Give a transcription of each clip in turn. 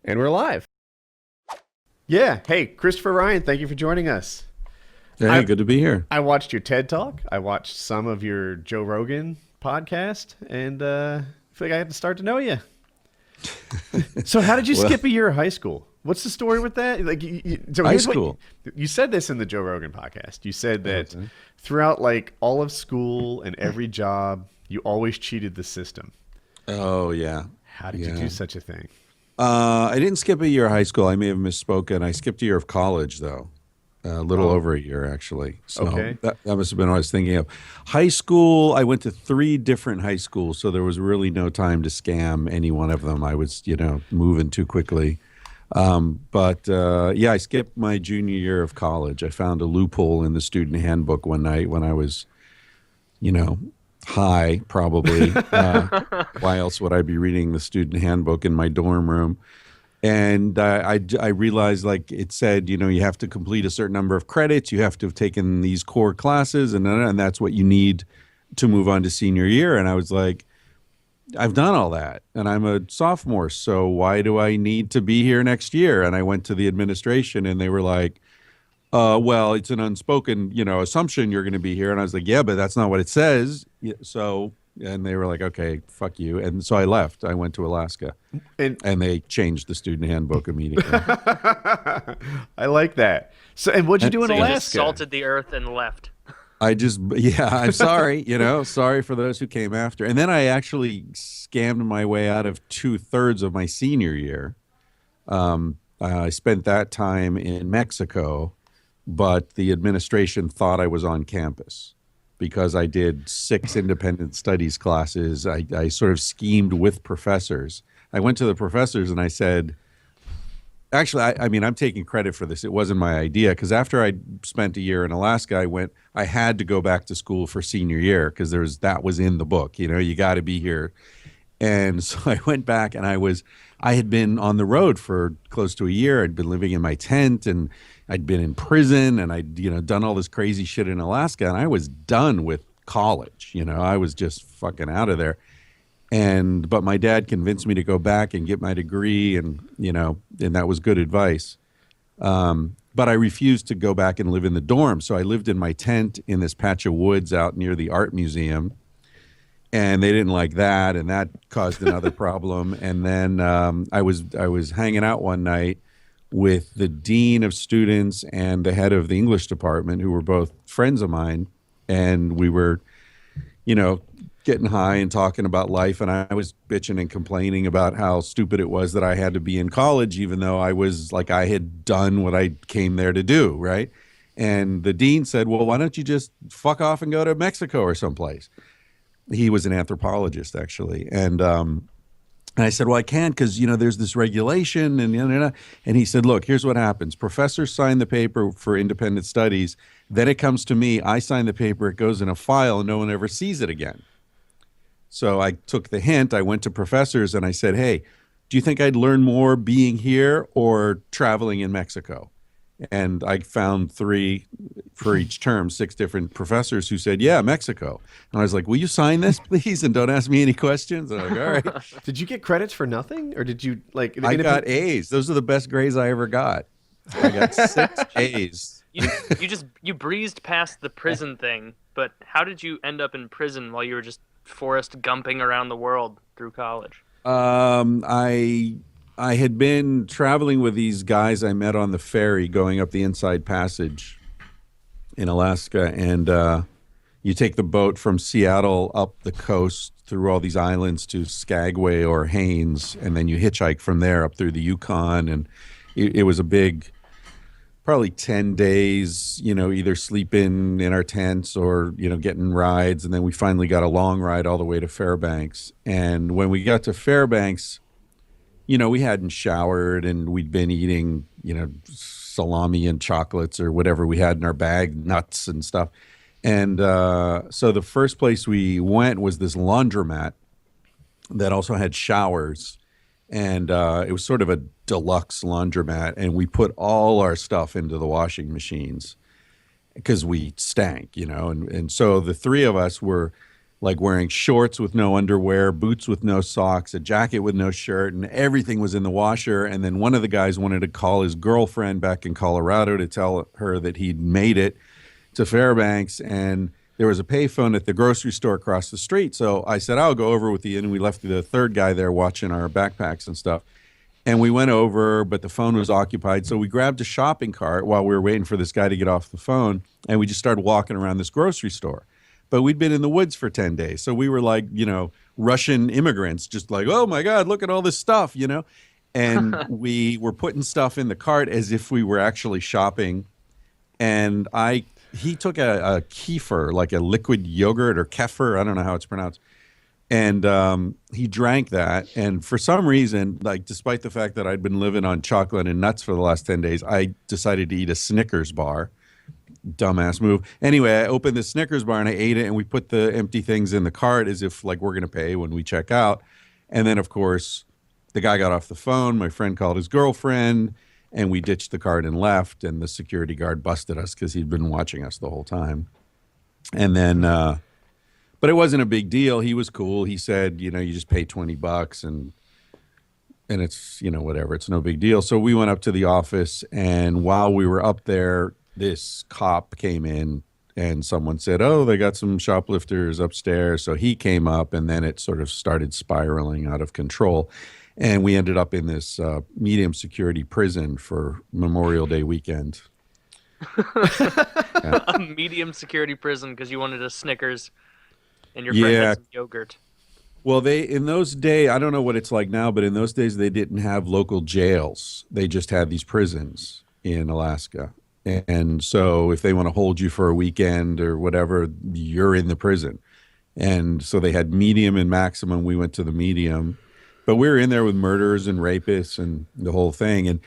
And we're live. Yeah. Hey, Christopher Ryan, thank you for joining us. Hey, good to be here. I watched your TED Talk. I watched some of your Joe Rogan podcast, and I feel like I had to start to know you. So how did you skip a year of high school? What's the story with that? Like, so high school. You said this in the Joe Rogan podcast. You said that throughout like all of school and every job, you always cheated the system. Oh, yeah. How did you do such a thing? I didn't skip a year of high school. I may have misspoken. I skipped a year of college, though. A little over a year, actually. So that must have been what I was thinking of. High school, I went to 3 different high schools, so there was really no time to scam any one of them. I was, moving too quickly. I skipped my junior year of college. I found a loophole in the student handbook one night when I was, high, probably. Why else would I be reading the student handbook in my dorm room? And I realized, like it said, you have to complete a certain number of credits. You have to have taken these core classes, and that's what you need to move on to senior year. And I was like, I've done all that, and I'm a sophomore, so why do I need to be here next year? And I went to the administration, and they were like, well, it's an unspoken, assumption you're going to be here. And I was like, yeah, but that's not what it says. And they were like, okay, fuck you. And so I left. I went to Alaska, and they changed the student handbook immediately. I like that. So, and what'd you do in Alaska? You just salted the earth and left. I'm sorry, sorry for those who came after. And then I actually scammed my way out of 2/3 of my senior year. I spent that time in Mexico, but the administration thought I was on campus because I did 6 independent studies classes. I sort of schemed with professors. I went to the professors and I said, actually, I'm taking credit for this. It wasn't my idea, because after I spent a year in Alaska, I had to go back to school for senior year because that was in the book. You got to be here. And so I went back, and I had been on the road for close to a year. I'd been living in my tent, and I'd been in prison, and I'd done all this crazy shit in Alaska, and I was done with college. I was just fucking out of there. But my dad convinced me to go back and get my degree, and that was good advice. But I refused to go back and live in the dorm. So I lived in my tent in this patch of woods out near the art museum, and they didn't like that, and that caused another problem. And then I was hanging out one night with the dean of students and the head of the English department, who were both friends of mine, and we were, getting high and talking about life, and I was bitching and complaining about how stupid it was that I had to be in college, even though I was like, I had done what I came there to do, right? And the dean said, well, why don't you just fuck off and go to Mexico or someplace? He was an anthropologist, actually. And I said, well, I can't, because, there's this regulation, and he said, look, here's what happens. Professors sign the paper for independent studies, then it comes to me, I sign the paper, it goes in a file, and no one ever sees it again. So I took the hint. I went to professors and I said, hey, do you think I'd learn more being here or traveling in Mexico? And I found 3 for each term, 6 different professors who said, yeah, Mexico. And I was like, will you sign this, please? And don't ask me any questions. And I'm like, all right. Did you get credits for nothing? Or did you I got A's. Those are the best grades I ever got. I got 6 A's. You breezed past the prison thing, but how did you end up in prison while you were just Forrest Gumping around the world through college? I had been traveling with these guys I met on the ferry going up the Inside Passage in Alaska, and you take the boat from Seattle up the coast through all these islands to Skagway or Haines, and then you hitchhike from there up through the Yukon, and it was a big, probably 10 days, either sleeping in our tents or, getting rides. And then we finally got a long ride all the way to Fairbanks. And when we got to Fairbanks, we hadn't showered, and we'd been eating, salami and chocolates or whatever we had in our bag, nuts and stuff. And so the first place we went was this laundromat that also had showers. And it was sort of a deluxe laundromat, and we put all our stuff into the washing machines because we stank, and so the 3 of us were like wearing shorts with no underwear, boots with no socks, a jacket with no shirt, and everything was in the washer. And then one of the guys wanted to call his girlfriend back in Colorado to tell her that he'd made it to Fairbanks, and there was a payphone at the grocery store across the street. So I said, I'll go over with you. And we left the third guy there watching our backpacks and stuff. And we went over, but the phone was occupied. So we grabbed a shopping cart while we were waiting for this guy to get off the phone. And we just started walking around this grocery store. But we'd been in the woods for 10 days. So we were like, Russian immigrants, just like, oh my God, look at all this stuff, And we were putting stuff in the cart as if we were actually shopping. And he took a kefir, like a liquid yogurt or kefir, I don't know how it's pronounced. And he drank that. And for some reason, like despite the fact that I'd been living on chocolate and nuts for the last 10 days, I decided to eat a Snickers bar. Dumbass move. Anyway, I opened the Snickers bar and I ate it, and we put the empty things in the cart as if like we're going to pay when we check out. And then, of course, the guy got off the phone. My friend called his girlfriend. And we ditched the cart and left, and the security guard busted us because he'd been watching us the whole time. And then, but it wasn't a big deal. He was cool. He said, you just pay $20 and it's, whatever. It's no big deal. So we went up to the office, and while we were up there, this cop came in and someone said, oh, they got some shoplifters upstairs. So he came up, and then it sort of started spiraling out of control. And we ended up in this medium security prison for Memorial Day weekend. Yeah. A medium security prison because you wanted a Snickers and your friend had some yogurt. Well, in those days, I don't know what it's like now, but in those days they didn't have local jails. They just had these prisons in Alaska. And so if they want to hold you for a weekend or whatever, you're in the prison. And so they had medium and maximum. We went to the medium. But we were in there with murderers and rapists and the whole thing. And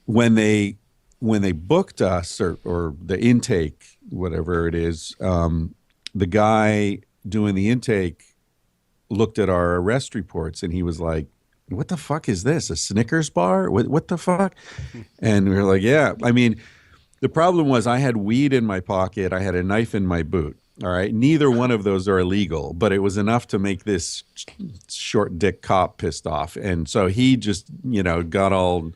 when they booked us or the intake, whatever it is, the guy doing the intake looked at our arrest reports and he was like, what the fuck is this? A Snickers bar? What the fuck? And we were like, yeah. I mean, the problem was I had weed in my pocket. I had a knife in my boot. All right. Neither one of those are illegal, but it was enough to make this short dick cop pissed off. And so he just, got all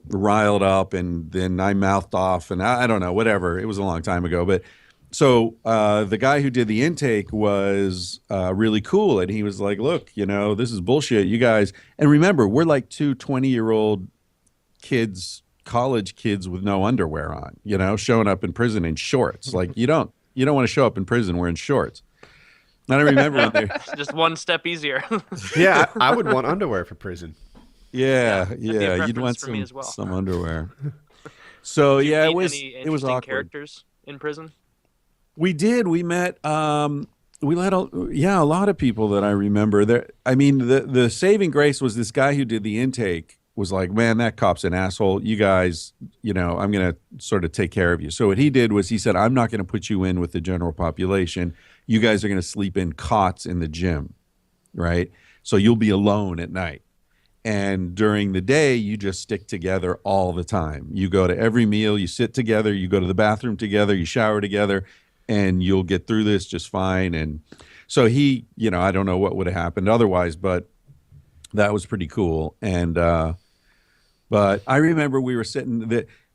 riled up, and then I mouthed off, and I don't know, whatever. It was a long time ago. But so the guy who did the intake was really cool. And he was like, look, this is bullshit, you guys. And remember, we're like two 20-year-old kids, college kids with no underwear on, showing up in prison in shorts. Like you don't want to show up in prison wearing shorts. And I remember when they just one step easier. Yeah, I would want underwear for prison. Yeah, you'd want some underwear. So yeah, it was awkward. Characters in prison. We did. We met. We let a lot of people that I remember. There. I mean, the saving grace was this guy who did the intake was like, man, that cop's an asshole. You guys, I'm going to sort of take care of you. So what he did was he said, I'm not going to put you in with the general population. You guys are going to sleep in cots in the gym, right? So you'll be alone at night. And during the day, you just stick together all the time. You go to every meal, you sit together, you go to the bathroom together, you shower together, and you'll get through this just fine. And so he, I don't know what would have happened otherwise, but that was pretty cool. And but I remember we were sitting.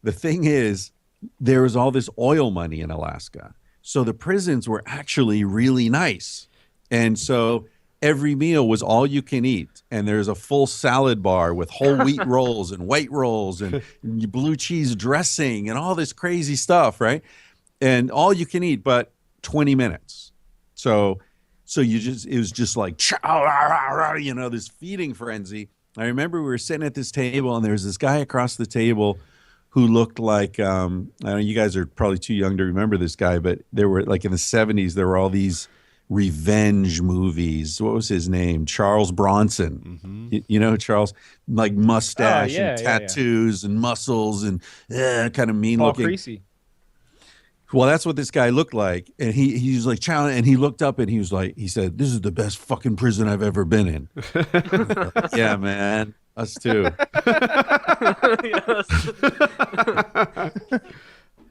The thing is, there was all this oil money in Alaska, so the prisons were actually really nice. And so every meal was all you can eat, and there's a full salad bar with whole wheat rolls and white rolls and blue cheese dressing and all this crazy stuff, right? And all you can eat, but 20 minutes. So it was just like, this feeding frenzy. I remember we were sitting at this table, and there was this guy across the table who looked like, I don't know, you guys are probably too young to remember this guy, but there were like in the 70s, there were all these revenge movies. What was his name? Charles Bronson. Mm-hmm. Charles, like mustache and tattoos and muscles and kind of mean looking. Creasy. Well, that's what this guy looked like. And he was like, challenge, and he looked up and he said, this is the best fucking prison I've ever been in. Yeah, man. Us too.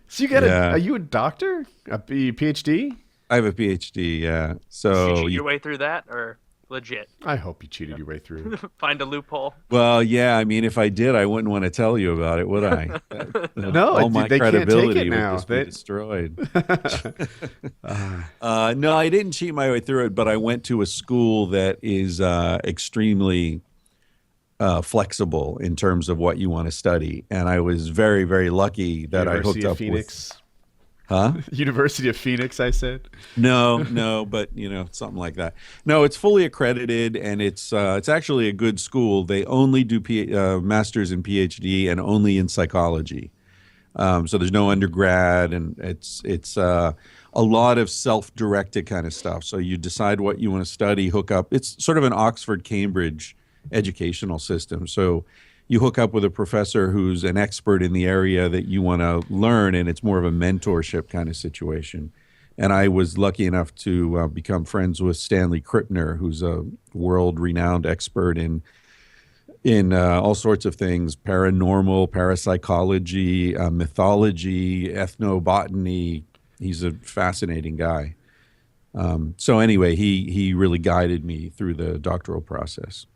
So you got are you a doctor? A PhD? I have a PhD. Yeah. Did you So cheat your way through that, or legit? I hope you cheated your way through. Find a loophole. well, yeah. I mean, if I did, I wouldn't want to tell you about it, would I? No, All my they can't take credibility it would now. just be destroyed. No, I didn't cheat my way through it, but I went to a school that is extremely flexible in terms of what you want to study, and I was very, very lucky that I hooked University of up Phoenix. with. Huh? University of Phoenix, I said. No, but something like that. No, it's fully accredited, and it's actually a good school. They only do masters and PhD, and only in psychology. So there's no undergrad, and it's a lot of self-directed kind of stuff. So you decide what you want to study, hook up. It's sort of an Oxford, Cambridge educational system. So you hook up with a professor who's an expert in the area that you want to learn, and it's more of a mentorship kind of situation. And I was lucky enough to become friends with Stanley Krippner, who's a world-renowned expert in all sorts of things: paranormal, parapsychology, mythology, ethnobotany. He's a fascinating guy. So anyway, he really guided me through the doctoral process.